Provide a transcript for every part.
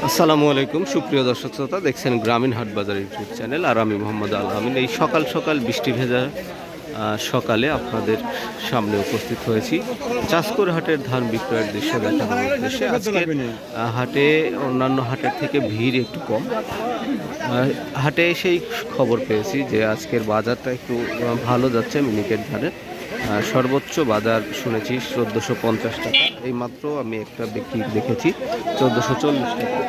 আসসালামু আলাইকুম সুপ্রিয় দর্শক শ্রোতা, দেখছেন গ্রামীণ হাট বাজার ইউটিউব চ্যানেল। আর আমি মোহাম্মদ আল আমিন। এই সকাল সকাল বৃষ্টি ভেজা সকালে আপনাদের সামনে উপস্থিত হয়েছি চাষকর হাটের ধান বিক্রয়ের দৃশ্য দেখানোর উদ্দেশ্যে। আজকে হাটে অন্যান্য হাটের থেকে ভিড় একটু কম। হাটে এসেই খবর পেয়েছি যে আজকের বাজারটা একটু ভালো যাচ্ছে। মিনিকেট ধানের সর্বোচ্চ বাজার শুনেছি 1450 টাকা। এইমাত্র আমি একটা বিক্রি দেখেছি 1440 টাকা।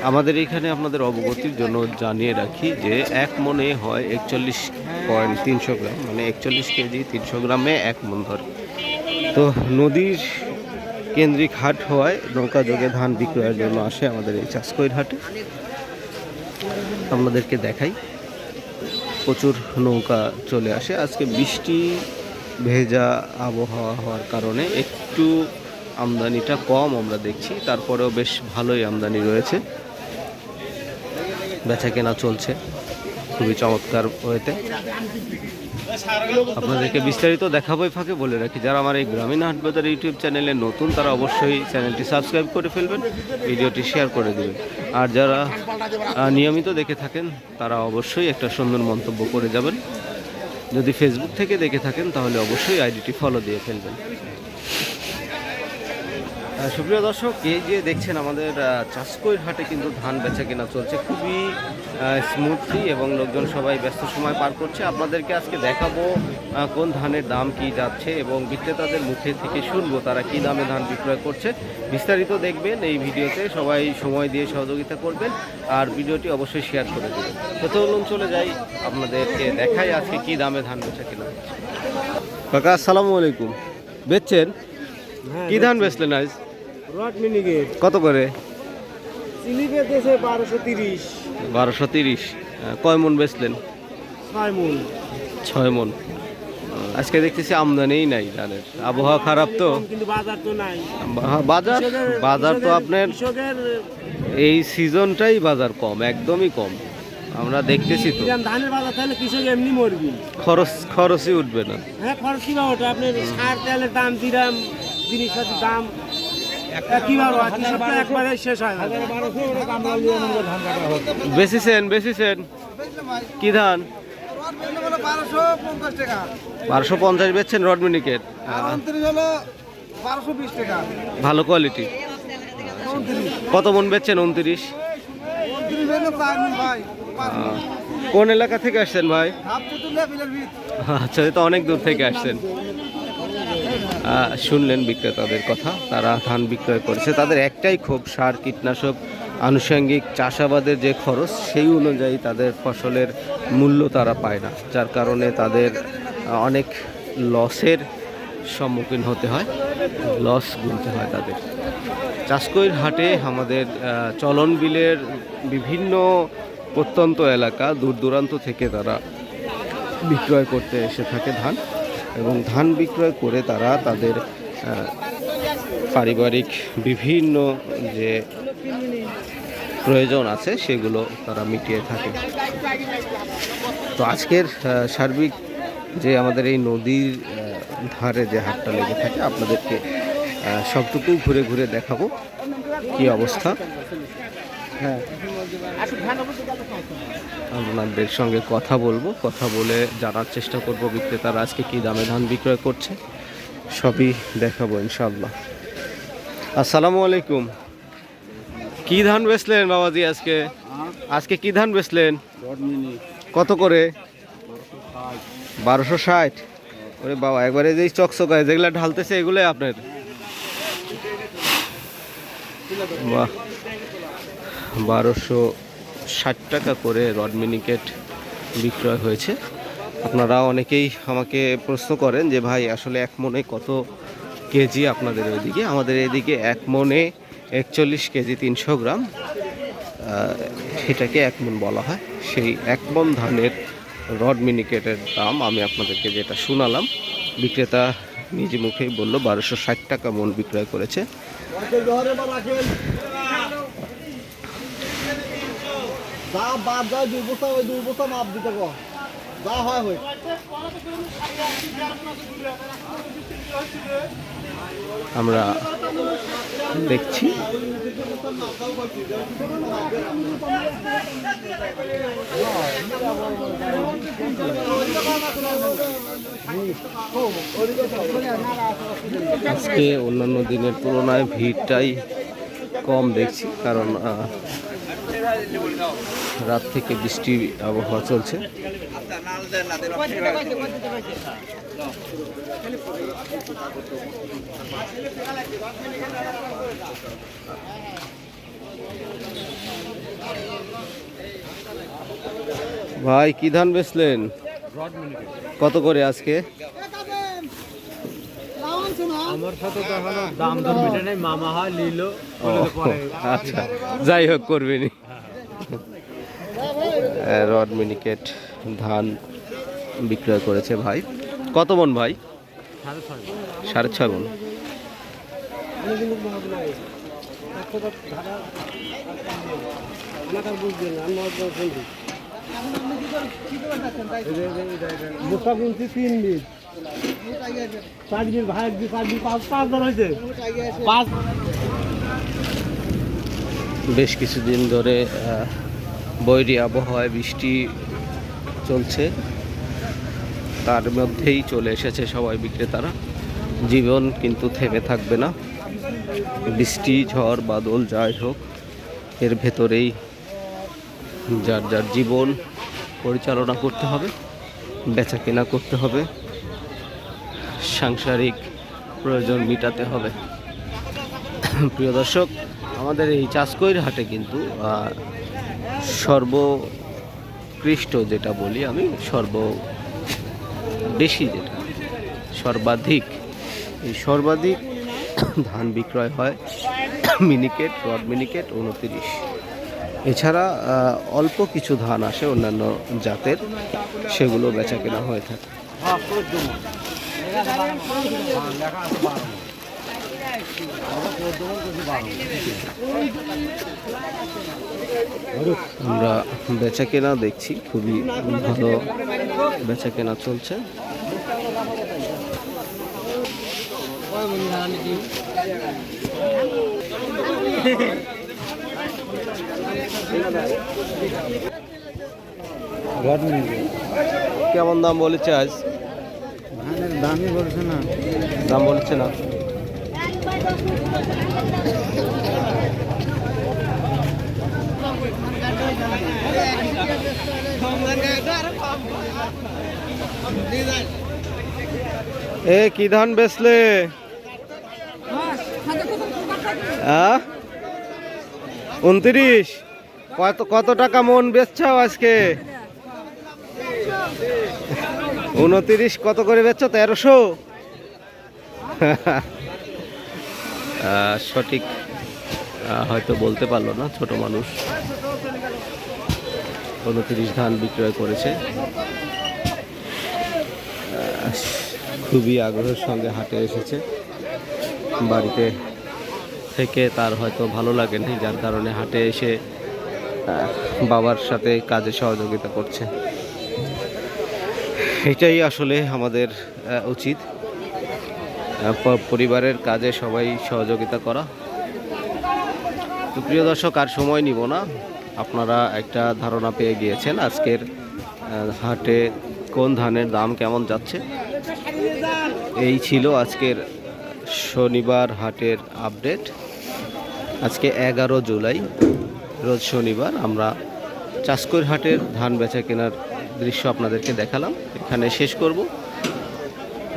আমাদের এখানে আপনাদের অবগতির জন্য জানিয়ে রাখি যে এক মনে হয় 41.300 গ্রাম, মানে 41 কেজি 300 গ্রামে এক মন ধরে। তো নদীর কেন্দ্রিক হাট হওয়ায় নৌকা যোগে ধান বিক্রয়ের জন্য আসে আমাদের এই চাষকৈর হাটে। আপনাদেরকে দেখাই, প্রচুর নৌকা চলে আসে। আজকে বৃষ্টি ভেজা আবহাওয়া হওয়ার কারণে একটু আমদানিটা কম আমরা দেখছি, তারপরেও বেশ ভালোই আমদানি রয়েছে। বেচা কেনা চলছে খুবই চমৎকার ওয়েতে। আপনাদেরকে বিস্তারিত দেখাবোই। ফাঁকে বলে রাখি, যারা আমার এই গ্রামীণ হাট বাজার ইউটিউব চ্যানেলে নতুন তারা অবশ্যই চ্যানেলটি সাবস্ক্রাইব করে ফেলবেন, ভিডিওটি শেয়ার করে দেবেন। আর যারা নিয়মিত দেখে থাকেন তারা অবশ্যই একটা সুন্দর মন্তব্য করে যাবেন। যদি ফেসবুক থেকে দেখে থাকেন তাহলে অবশ্যই আইডিটি ফলো দিয়ে ফেলবেন। সুপ্রিয় দর্শক, এই যে দেখছেন আমাদের চাষকৈর হাটে কিন্তু ধান বেচা কেনা চলছে খুবই স্মুথলি এবং লোকজন সবাই ব্যস্ত সময় পার করছে। আপনাদেরকে আজকে দেখাবো কোন ধানের দাম কি যাচ্ছে এবং বিক্রেতাদের মুখে থেকে শুনবো তারা কি দামে ধান বিক্রয় করছে। বিস্তারিত দেখবেন এই ভিডিওতে, সবাই সময় দিয়ে সহযোগিতা করবেন আর ভিডিওটি অবশ্যই শেয়ার করে দেবেন। তো চলুন চলে যাই, আপনাদেরকে দেখাই আজকে কি দামে ধান বেচা কেনা হচ্ছে। কাকা আসসালামু আলাইকুম। বেচছেন কি ধান বেচলেন আজ? কত করে? 1230। কয় মন বেচলেন? 6 মন। আজকে দেখতেছি আমদানিই নাই ধানের, আবহাওয়া খারাপ তো। বাজার তো আপনার এই সিজনটাই বাজার কম, একদমই কম আমরা দেখতেছি তো। ধানের বাজার তাহলে কৃষক এমনি মরবি, খরচই উঠবে না। হ্যাঁ খরচ কি ওটা আপনার সার তেলের দাম, দিরাম জিনিসপাতির দাম বেশিছেন কি ধান? 1250 বেচছেন রড মিনিকেট, ভালো কোয়ালিটি। কত মন বেচছেন? 29। কোন এলাকা থেকে আসছেন ভাই? আচ্ছা, তো অনেক দূর থেকে আসছেন। শুনলেন বিক্রেতাদের কথা, তারা ধান বিক্রয় করেছে। তাদের একটাই ক্ষোভ, সার কীটনাশক আনুষঙ্গিক চাষাবাদের যে খরচ সেই অনুযায়ী তাদের ফসলের মূল্য তারা পায় না, যার কারণে তাদের অনেক লসের সম্মুখীন হতে হয়, লস গুনতে হয় তাদের। চাষকৈর হাটে আমাদের চলন বিলের বিভিন্ন প্রত্যন্ত এলাকা দূর দূরান্ত থেকে তারা বিক্রয় করতে এসে থাকে ধান, এবং ধান বিক্রয় করে তারা তাদের পারিবারিক বিভিন্ন যে প্রয়োজন আছে সেগুলো তারা মিটিয়ে থাকে। তো আজকের সার্বিক যে আমাদের এই নদীর ধারে যে হাটটা লেগে থাকে আপনাদেরকে সবটুকু ঘুরে ঘুরে দেখাবো কি অবস্থা। হ্যাঁ, আপনাদের সঙ্গে কথা বলবো, কথা বলে জানার চেষ্টা করব বিক্রেতারা আজকে কি দামে ধান বিক্রয় করছে, সবই দেখাবো ইনশাআল্লাহ। আসসালামু আলাইকুম। কি ধান বেচলেন বাবাজি আজকে? আজকে কি ধান বেচলেন? কত করে? 1260। ওরে বাবা, একবারে যে চকচকায় যেগুলা ঢালতেছে এগুলোই আপনার? বাহ, 1260 টাকা করে রড মিনিকেট বিক্রয় হয়েছে। আপনারা অনেকেই আমাকে প্রশ্ন করেন যে ভাই আসলে এক মনে কত কেজি আপনাদের ওইদিকে? আমাদের এদিকে এক মনে 41 কেজি 300 গ্রাম, এটাকে এক মন বলা হয়। সেই এক মন ধানের রড মিনিকেটের দাম আমি আপনাদেরকে যেটা শোনালাম, বিক্রেতা নিজ মুখেই বলল 1260 টাকা মন বিক্রয় করেছে। আমরা দেখছি আজকে অন্যান্য দিনের তুলনায় ভিড়টাই কম দেখছি, কারণ রাত থেকে বৃষ্টি আবহাওয়া চলছে। ভাই কি ধান বেচলেন? কত করে আজকে? আমার সাথে তো এখনো দাম দর মিটে নাই, মামা হয় নিল। আচ্ছা, যাই হোক করবেনি। রড মিনিকেট ধান বিক্রয় করেছে ভাই। কত মন ভাই? 6.5 মন। বেশ কিছুদিন ধরে বৈরী আবহাওয়ায় বৃষ্টি চলছে, তার মধ্যেই চলে এসেছে সবাই বিক্রেতারা। জীবন কিন্তু থেমে থাকবে না, বৃষ্টি ঝড় বাদল যাই হোক এর ভেতরেই যার যার জীবন পরিচালনা করতে হবে, বেচা কেনা করতে হবে, সাংসারিক প্রয়োজন মেটাতে হবে। প্রিয় দর্শক, আমাদের এই চাষকৈর হাটে কিন্তু সর্বোৎকৃষ্ট যেটা বলি আমি, বেশি যেটা সর্বাধিক, এই সর্বাধিক ধান বিক্রয় হয় মিনিকেট, রড মিনিকেট 29। এছাড়া অল্প কিছু ধান আসে অন্যান্য জাতের, সেগুলো বেচা কেনা হয়ে থাকে। আমরা বেচা কেনা দেখছি, খুবই ভালো বেচা কেনা চলছে। কেমন দাম বলেছে আজ? দামই বলছে না, দাম বলছে না। এ কি ধান বেচলে? 29। কত টাকা মন বেচছাও আজকে? 29 কত করে বেচছো? 1300। সঠিক হয়তো বলতে পারলো না ছোট মানুষ। 29 ধান বিক্রয় করেছে। খুবই আগ্রহের সঙ্গে হাটে এসেছে, বাড়িতে থেকে তার হয়তো ভালো লাগেনি, যার কারণে হাটে এসে বাবার সাথে কাজে সহযোগিতা করছে। এটাই আসলে আমাদের উচিত, পরিবারের কাজে সবাই সহযোগিতা করা। তো প্রিয় দর্শক, আর সময় নিব না, আপনারা একটা ধারণা পেয়ে গিয়েছেন আজকের হাটে কোন ধানের দাম কেমন যাচ্ছে। এই ছিল আজকের শনিবার হাটের আপডেট। আজকে 11 জুলাই, রোজ শনিবার। আমরা চাষকৈর হাটের ধান বেচা কেনার দৃশ্য আপনাদেরকে দেখালাম, এখানে শেষ করব।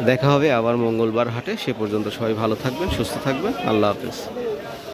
দেখা হবে আবার মঙ্গলবার হাটে। সে পর্যন্ত সবাই ভালো থাকবেন, সুস্থ থাকবেন। আল্লাহ হাফেজ।